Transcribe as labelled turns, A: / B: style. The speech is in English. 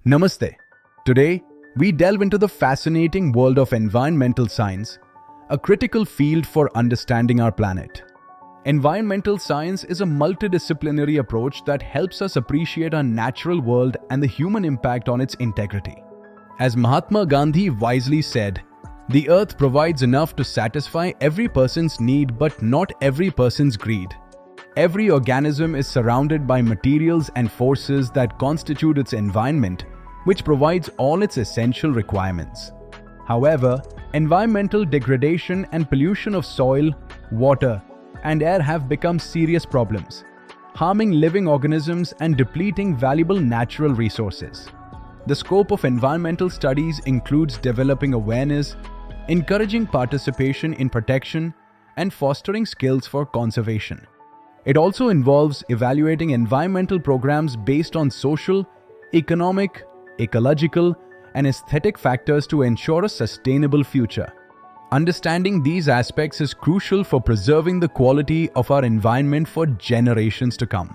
A: Namaste. Today, we delve into the fascinating world of environmental science, a critical field for understanding our planet. Environmental science is a multidisciplinary approach that helps us appreciate our natural world and the human impact on its integrity. As Mahatma Gandhi wisely said, "The earth provides enough to satisfy every person's need but not every person's greed." Every organism is surrounded by materials and forces that constitute its environment, which provides all its essential requirements. However, environmental degradation and pollution of soil, water, and air have become serious problems, harming living organisms and depleting valuable natural resources. The scope of environmental studies includes developing awareness, encouraging participation in protection, and fostering skills for conservation. It also involves evaluating environmental programs based on social, economic, ecological, and aesthetic factors to ensure a sustainable future. Understanding these aspects is crucial for preserving the quality of our environment for generations to come.